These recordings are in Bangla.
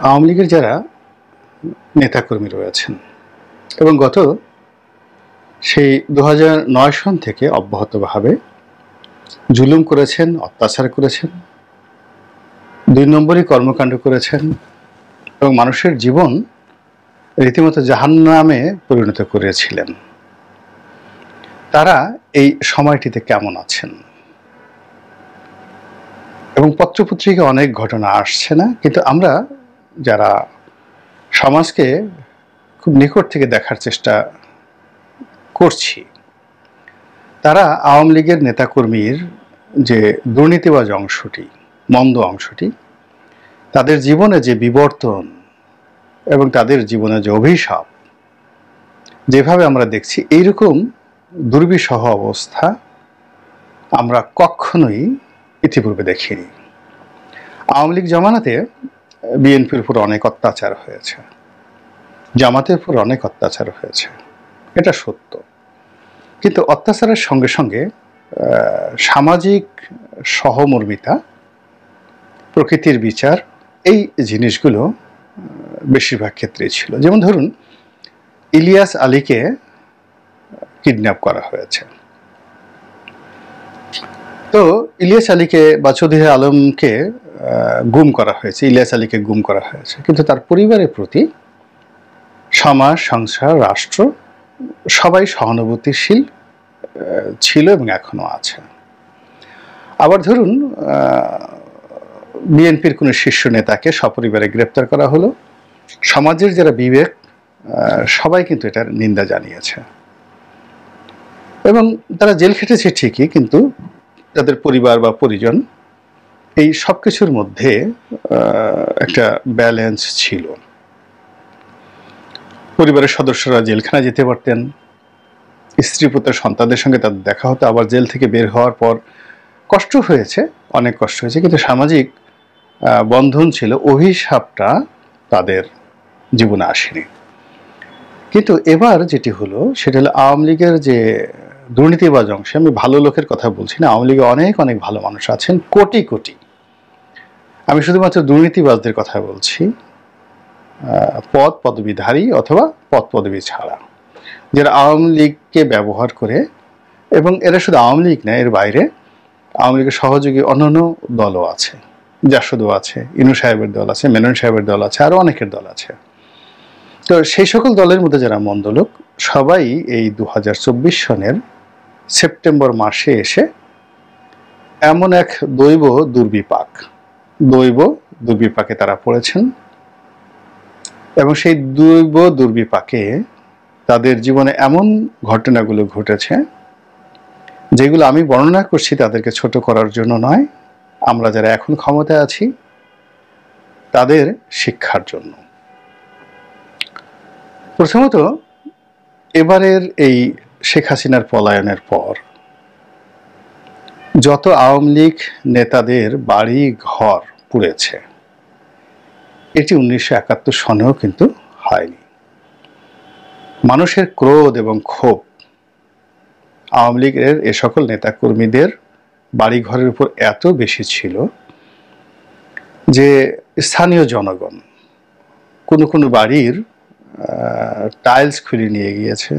আওয়ামী লীগের যারা নেতাকর্মী রয়েছেন এবং গত সেই 2009 সন থেকে অব্যাহতভাবে জুলুম করেছেন, অত্যাচার করেছেন, 2 নম্বরই কর্মকাণ্ড করেছেন এবং মানুষের জীবন রীতিমতো জাহান্নামে পরিণত করেছিলেন, তারা এই সময়টিতে কেমন আছেন? এবং পত্রপত্রিকা অনেক ঘটনা আসছে না, কিন্তু আমরা যারা সমাজকে খুব নিকট থেকে দেখার চেষ্টা করছি, তারা আওয়ামী লীগের নেতাকর্মীর যে দুর্নীতিবাজ অংশটি, মন্দ অংশটি, তাদের জীবনে যে বিবর্তন এবং তাদের জীবনে যে অভিশাপ যেভাবে আমরা দেখছি, এইরকম দুর্বিষহ অবস্থা আমরা কখনোই ইতিপূর্বে দেখিনি। আওয়ামী লীগ জমানাতে বিএনপির উপর অনেক অত্যাচার হয়েছে, জামাতের উপর অনেক অত্যাচার হয়েছে, এটা সত্য। কিন্তু অত্যাচারের সঙ্গে সঙ্গে সামাজিক সহমর্মিতা, প্রকৃতির বিচার, এই জিনিসগুলো বেশিরভাগ ক্ষেত্রেই ছিল। যেমন ধরুন, ইলিয়াস আলীকে কিডন্যাপ করা হয়েছে, তো ইলিয়াস আলীকে বা চৌধুরী আলমকে গুম করা হয়েছে, ইলিয়াস আলীকে গুম করা হয়েছে, কিন্তু তার পরিবারের প্রতি সমাজ, সংসার, রাষ্ট্র সবাই সহানুভূতিশীল ছিল এবং এখনো আছে। আবার ধরুন, বিএনপির কোনো শীর্ষ নেতাকে সপরিবারে গ্রেপ্তার করা হলো, সমাজের যারা বিবেক সবাই কিন্তু এটার নিন্দা জানিয়েছে এবং তারা জেল খেটেছে ঠিকই, কিন্তু তাদের পরিবার বা পরিজন এই সব কিছুর মধ্যে একটা ব্যালেন্স ছিল। পরিবারের সদস্যরা জেলখানা যেতে পারতেন, স্ত্রী পুত্র সন্তানদের সঙ্গে তাদের দেখা হতো, আবার জেল থেকে বের হওয়ার পর কষ্ট হয়েছে, অনেক কষ্ট হয়েছে, কিন্তু সামাজিক বন্ধন ছিল, অভিশাপটা তাদের জীবনে আসেনি। কিন্তু এবার যেটি হলো সেটা হলো আওয়ামী লীগের যে দুর্নীতিবাজ অংশে, আমি ভালো লোকের কথা বলছি না, আওয়ামী লীগে অনেক অনেক ভালো মানুষ আছেন, কোটি কোটি। আমি শুধুমাত্র দুর্নীতিবাজদের কথা বলছি, পদ পদবীধারী অথবা পদ পদবী ছাড়া, যারা আওয়ামী লীগকে ব্যবহার করে, এবং এরা শুধু আওয়ামী লীগ না, এর বাইরে আওয়ামী লীগের সহযোগী অন্যান্য দলও আছে, জাসদও আছে, ইনু সাহেবের দল আছে, মেনন সাহেবের দল আছে, আরও অনেকের দল আছে। তো সেই সকল দলের মধ্যে যারা মন্দ লোক, সবাই এই 2024 সনের সেপ্টেম্বর মাসে এসে এমন এক দৈব দুর্বিপাকে তারা পড়েছেন এবং সেই দৈব দুর্বিপাকে তাদের জীবনে এমন ঘটনাগুলো ঘটেছে যেগুলো আমি বর্ণনা করছি তাদেরকে ছোট করার জন্য নয়, আমরা যারা এখন ক্ষমতায় আছি তাদের শিক্ষার জন্য। প্রথমত, এবারের এই শেখ হাসিনার পলায়নের পর যত আওয়ামী লীগ নেতাদের বাড়ি ঘর পুড়েছে, এটি 1971 সনেও কিন্তু হয়নি। মানুষের ক্রোধ এবং ক্ষোভ আওয়ামী লীগের এ সকল নেতাকর্মীদের বাড়িঘরের উপর এত বেশি ছিল যে স্থানীয় জনগণ কোনো কোনো বাড়ির টাইলস খুলে নিয়ে গিয়েছে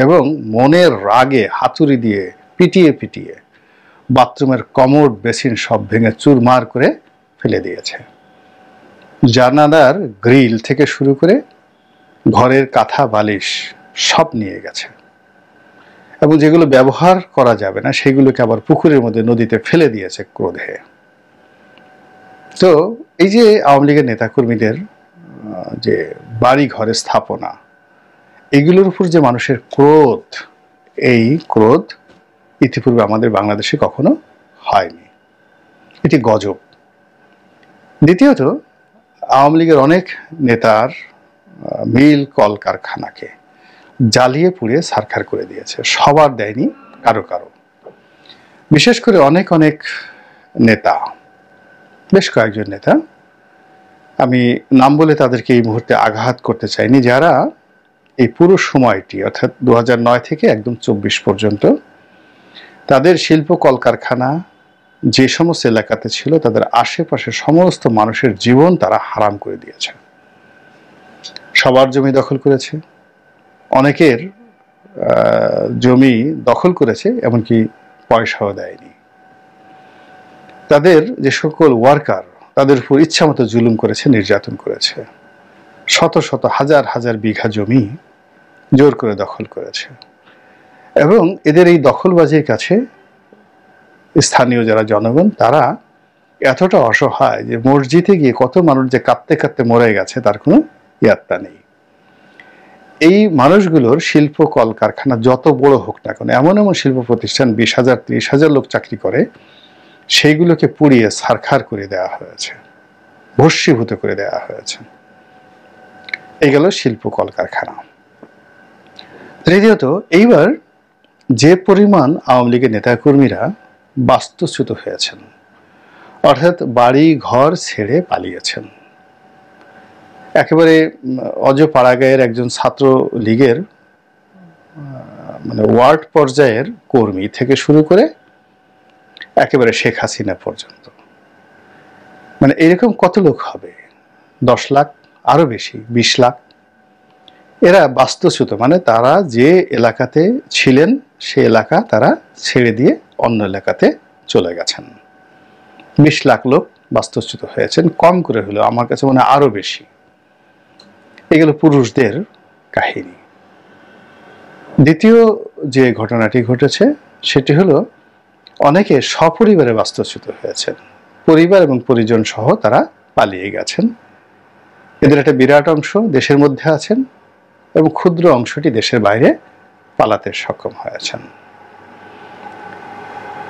এবং মনের রাগে হাতুড়ি দিয়ে পিটিয়ে পিটিয়ে বাথরুমের কমোড বেসিন সব ভেঙে চুরমার করে ফেলে দিয়েছে। জানালার গ্রিল থেকে শুরু করে ঘরের কাঁথা বালিশ সব নিয়ে গেছে এবং যেগুলো ব্যবহার করা যাবে না সেগুলোকে আবার পুকুরের মধ্যে, নদীতে ফেলে দিয়েছে ক্রোধে। তো এই যে আওয়ামী লীগের নেতাকর্মীদের যে বাড়ি ঘরের স্থাপনা, এগুলোর উপর যে মানুষের ক্রোধ, এই ক্রোধ ইতিপূর্বে আমাদের বাংলাদেশে কখনো হয়নি, এটি গজব। দ্বিতীয়ত, আওয়ামী লীগের অনেক নেতার মিল কলকারখানাকে জ্বালিয়ে পুড়িয়ে ছারখার করে দিয়েছে, সবার দেয়নি, কারো কারো। বিশেষ করে অনেক অনেক নেতা, বেশ কয়েকজন নেতা, আমি নাম বলে তাদেরকে এই মুহূর্তে আঘাত করতে চাইনি, যারা এই পুরো সময়টি অর্থাৎ 2009 থেকে একদম 24 পর্যন্ত তাদের শিল্প কলকারখানা যে সমস্ত এলাকাতে ছিল তাদের আশেপাশে সমস্ত মানুষের জীবন তারা হারাম করে দিয়েছে। সবার জমি দখল করেছে, অনেকের জমি দখল করেছে, এমনকি পয়সাও দেয়নি। তাদের যে সকল ওয়ার্কার তাদের উপর ইচ্ছা মতো জুলুম করেছে, নির্যাতন করেছে। শত শত হাজার হাজার বিঘা জমি জোর করে দখল করেছে। এবং এদের এই দখলবাজির কাছে স্থানীয় যারা জনগণ তারা এতটা অসহায় যে মসজিদে গিয়ে কত মানুষ যে কাঁদতে কাঁদতে মরে গেছে তার কোনো ইয়াত্তা নেই। এই মানুষগুলোর শিল্প কলকারখানা যত বড় হোক না কেন, এমন এমন শিল্প প্রতিষ্ঠান 20,000 30,000 লোক চাকরি করে, সেইগুলোকে পুড়িয়ে ছারখার করে দেওয়া হয়েছে, ভস্মীভূত করে দেওয়া হয়েছে। এই গেল শিল্প কলকারখানা। তৃতীয়ত, এইবার যে পরিমাণ আওয়ামী লীগের নেতাকর্মীরা বাস্তুচ্যুত হয়েছেন, অর্থাৎ বাড়ি ঘর ছেড়ে পালিয়েছেন। একেবারে অজপাড়াগাঁয়ের একজন ছাত্র লীগের মানে ওয়ার্ড পর্যায়ের কর্মী থেকে শুরু করে একেবারে শেখ হাসিনা পর্যন্ত, মানে এরকম কত লোক হবে? 10 লাখ, আরো বেশি, 20 লাখ। এরা বাস্তুচ্যুত, মানে তারা যে এলাকাতে ছিলেন সে এলাকা তারা ছেড়ে দিয়ে অন্য এলাকাতে চলে গেছেন। 20 লাখ লোক বাস্তুচ্যুত হয়েছেন, কম করে হলেও আমার কাছে মনে হয় আরো বেশি। এগুলো পুরুষদের কাহিনী। দ্বিতীয় যে ঘটনাটি ঘটেছে সেটি হলো অনেকে সপরিবারে বাস্তুচ্যুত হয়েছেন, পরিবার এবং পরিজন সহ তারা পালিয়ে গেছেন। এদের একটা বিরাট অংশ দেশের মধ্যে আছেন এবং ক্ষুদ্র অংশটি দেশের বাইরে পালাতে সক্ষম হয়েছেন।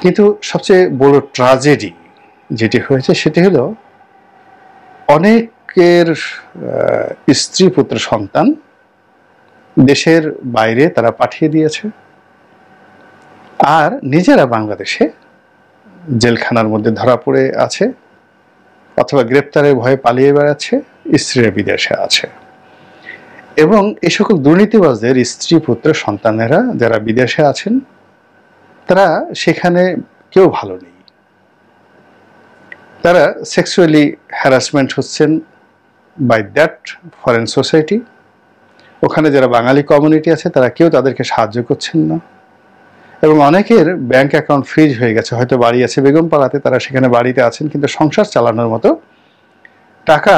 কিন্তু সবচেয়ে বড় ট্র্যাজেডি যেটি হয়েছে সেটি হলো অনেকের স্ত্রী পুত্র সন্তান দেশের বাইরে তারা পাঠিয়ে দিয়েছে, আর নিজেরা বাংলাদেশে জেলখানার মধ্যে ধরা পড়ে আছে অথবা গ্রেপ্তারের ভয়ে পালিয়ে বেড়াচ্ছে, স্ত্রীরা বিদেশে আছে। এবং এই সকল দুর্নীতিবাজদের স্ত্রী পুত্র সন্তানেরা যারা বিদেশে আছেন তারা সেখানে কেউ ভালো নেই। তারা সেক্সুয়ালি হ্যারাসমেন্ট হচ্ছেন বাই দ্যাট ফরেন সোসাইটি। ওখানে যারা বাঙালি কমিউনিটি আছে তারা কেউ তাদেরকে সাহায্য করছেন না, এবং অনেকের ব্যাংক অ্যাকাউন্ট ফ্রিজ হয়ে গেছে। হয়তো বাড়ি আছে বেগমপাড়াতে, তারা সেখানে বাড়িতে আছেন কিন্তু সংসার চালানোর মতো টাকা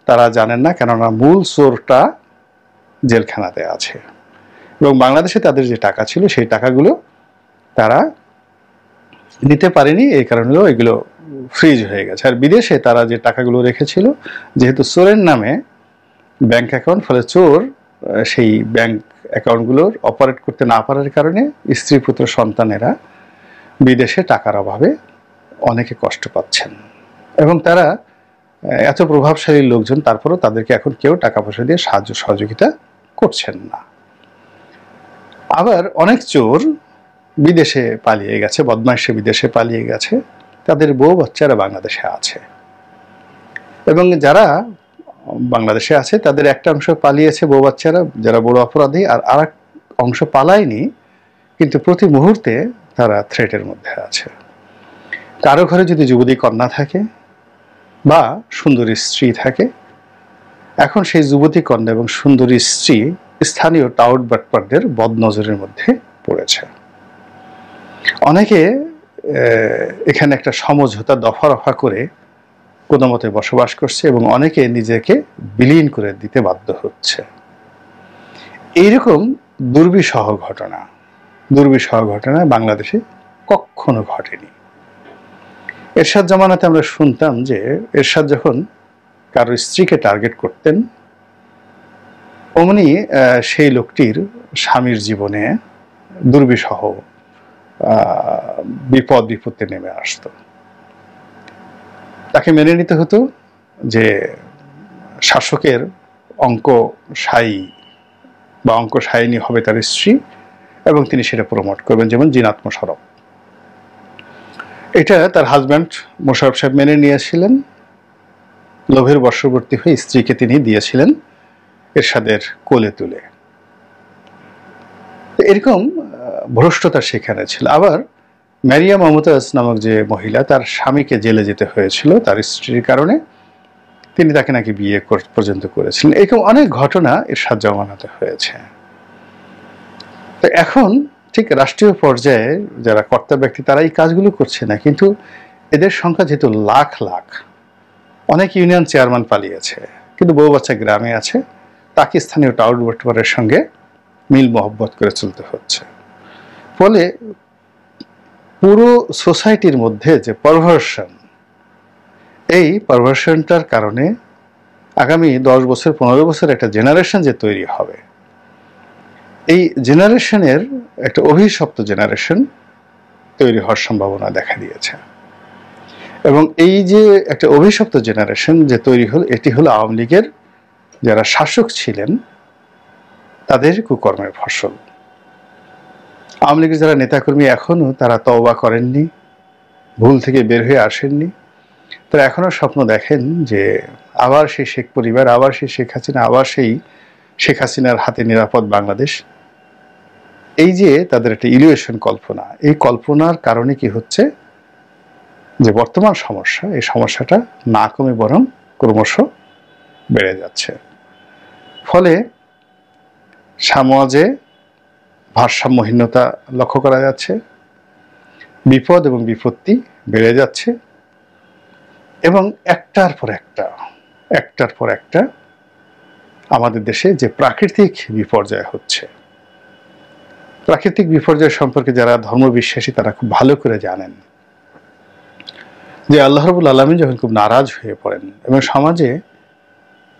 তারা জানেন না, কেননা মূল সোরটা জেলখানাতে আছে। এবং বাংলাদেশে তাদের যে টাকা ছিল সেই টাকাগুলো তারা নিতে পারেনি, এই কারণেও এগুলো ফ্রিজ হয়ে গেছে। আর বিদেশে তারা যে টাকাগুলো রেখেছিল, যেহেতু চোরের নামে ব্যাংক অ্যাকাউন্ট, ফলে চোর সেই ব্যাংক অ্যাকাউন্টগুলোর অপারেট করতে না পারার কারণে স্ত্রী পুত্র সন্তানেরা বিদেশে টাকার অভাবে অনেকে কষ্ট পাচ্ছেন। এবং তারা এত প্রভাবশালী লোকজন, তারপরেও তাদেরকে এখন কেউ টাকা পয়সা দিয়ে সাহায্য সহযোগিতা করছেন না। আবার অনেক চোর বিদেশে পালিয়ে গেছে, বদমাইশে বিদেশে পালিয়ে গেছে, তাদের বউ বাচ্চারা বাংলাদেশে আছে। এবং যারা বাংলাদেশে আছে তাদের একটা অংশ পালিয়েছে বউ বাচ্চারা যারা বড় অপরাধী, আর আরেক অংশ পালায়নি, কিন্তু প্রতি মুহূর্তে তারা থ্রেটের মধ্যে আছে। কারো ঘরে যদি যুবতী কন্যা থাকে বা সুন্দরী স্ত্রী থাকে, এখন সেই যুবতী কন্যা এবং সুন্দরী স্ত্রী স্থানীয় টাউট বাটপারদের বদনজরের মধ্যে পড়েছে। অনেকে এখানে একটা সমঝোতা দফা রফা করে কোনো মতে বসবাস করছে এবং অনেকে নিজেকে বিলীন করে দিতে বাধ্য হচ্ছে। এইরকম দুর্বিষহ ঘটনা বাংলাদেশে কখনো ঘটেনি। এরশাদ জামানাতে আমরা শুনতাম যে এরশাদ যখন কারো স্ত্রীকে টার্গেট করতেন, অমনি সেই লোকটির স্বামীর জীবনে দুর্বিষহ বিপদ বিপত্তি নেমে আসতো। তাকে মেনে নিতে হতো যে শাসকের অঙ্কশায়ী বা অঙ্কশায়িনী হবে তার স্ত্রী, এবং তিনি সেটা প্রমোট করবেন, যেমন জিনাত মোশাররফ। এটা তার হাজব্যান্ড মোশাররফ সাহেব মেনে নিয়েছিলেন। লোভের বশবর্তী হয়ে স্ত্রীকে তিনি দিয়েছিলেন এরশাদের কোলে তুলে। এরকম ভ্রষ্টতা সেখানে ছিল। আবার মারিয়া মমতাজ নামক যে মহিলা, তার স্বামীকে জেলে যেতে হয়েছিল তার স্ত্রীর কারণে, তিনি তাকে নাকি বিয়ে পর্যন্ত করেছিলেন। এরকম অনেক ঘটনা এরশাদ জামানাতে হয়েছে। তো এখন ঠিক রাষ্ট্রীয় পর্যায়ে যারা কর্তা ব্যক্তি তারা এই কাজগুলো করছে না, কিন্তু এদের সংখ্যা যেহেতু লাখ লাখ, অনেক ইউনিয়ন চেয়ারম্যান পালিয়েছে, কিন্তু বউ বাচ্চা গ্রামে আছে, তাকে স্থানীয় টাউট বটওয়ারের সঙ্গে মিল মহব্বত করে চলতে হচ্ছে। ফলে পুরো সোসাইটির মধ্যে যে পারভার্সন, এই পারভার্সনটার কারণে আগামী 10 বছর 15 বছর একটা জেনারেশন যে তৈরি হবে, এই জেনারেশনের একটা অভিশপ্ত জেনারেশন তৈরি হওয়ার সম্ভাবনা দেখা দিয়েছে। এবং এই যে একটা অভিশপ্ত জেনারেশন যে তৈরি হল, এটি হলো আওয়ামী লীগের যারা শাসক ছিলেন তাদের কুকর্মের ফসল। আওয়ামী লীগের যারা নেতাকর্মী এখনো তারা তওবা করেননি, ভুল থেকে বের হয়ে আসেননি, তারা এখনো স্বপ্ন দেখেন যে আবার সেই শেখ পরিবার, আবার সেই শেখ হাসিনা, আবার সেই শেখ হাসিনার হাতে নিরাপদ বাংলাদেশ। এই যে তাদের একটা ইলিউশন কল্পনা, এই কল্পনার কারণে কি হচ্ছে যে বর্তমান সমস্যা, এই সমস্যাটা না কমে বরং ক্রমশ বেড়ে যাচ্ছে। ফলে সমাজে ভারসাম্যহীনতা লক্ষ্য করা যাচ্ছে, বিপদ এবং বিপত্তি বেড়ে যাচ্ছে, এবং একটার পর একটা আমাদের দেশে যে প্রাকৃতিক বিপর্যয় হচ্ছে, প্রাকৃতিক বিপর্যয় সম্পর্কে যারা ধর্মবিশ্বাসী তারা খুব ভালো করে জানেন যে আল্লাহ রাব্বুল আলামিন যখন খুব নারাজ হয়ে পড়েন এবং সমাজে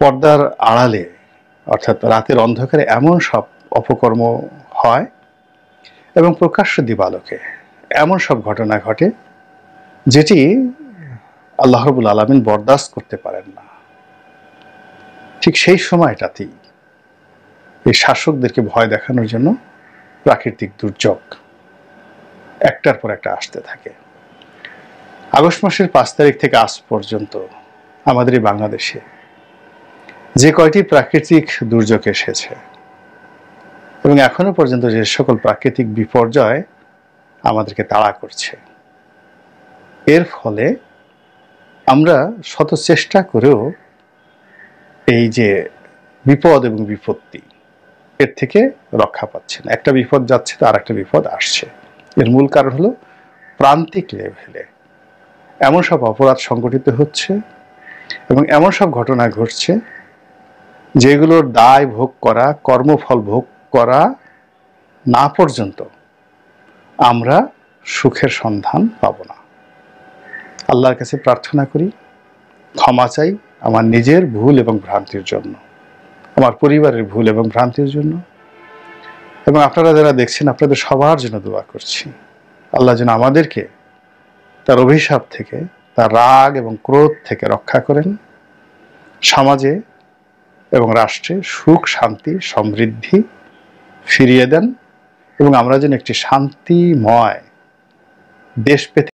পর্দার আড়ালে অর্থাৎ রাতের অন্ধকারে এমন সব অপকর্ম হয় এবং প্রকাশ্য দিবালোকে এমন সব ঘটনা ঘটে যেটি আল্লাহ রাব্বুল আলামিন বরদাস্ত করতে পারেন না, ঠিক সেই সময়টাতেই এই শাসকদেরকে ভয় দেখানোর জন্য প্রাকৃতিক দুর্যোগ একটার পর একটা আসতে থাকে। আগস্ট মাসের 5 তারিখ থেকে আজ পর্যন্ত আমাদের এই বাংলাদেশে যে কয়টি প্রাকৃতিক দুর্যোগ এসেছে এবং এখনো পর্যন্ত যে সকল প্রাকৃতিক বিপর্যয় আমাদেরকে তাড়া করছে, এর ফলে আমরা শত চেষ্টা করেও এই যে বিপদ এবং বিপত্তি, এর থেকে রক্ষা পাচ্ছে না। একটা বিপদ যাচ্ছে তো আর একটা বিপদ আসছে। এর মূল কারণ হলো প্রান্তিক লেভেলে এমন সব অপরাধ সংগঠিত হচ্ছে এবং এমন সব ঘটনা ঘটছে যেগুলোর দায় ভোগ করা, কর্মফল ভোগ করা না পর্যন্ত আমরা সুখের সন্ধান পাব না। আল্লাহর কাছে প্রার্থনা করি, ক্ষমা চাই আমার নিজের ভুল এবং ভ্রান্তির জন্য, আমার পরিবারের ভুল এবং ভ্রান্তির জন্য, এবং আপনারা যারা দেখছেন আপনাদের সবার জন্য দোয়া করছি আল্লাহ যেন আমাদেরকে তার অভিশাপ থেকে, তার রাগ এবং ক্রোধ থেকে রক্ষা করেন, সমাজে এবং রাষ্ট্রে সুখ শান্তি সমৃদ্ধি ফিরিয়ে দেন এবং আমরা যেন একটি শান্তিময় দেশ পেতে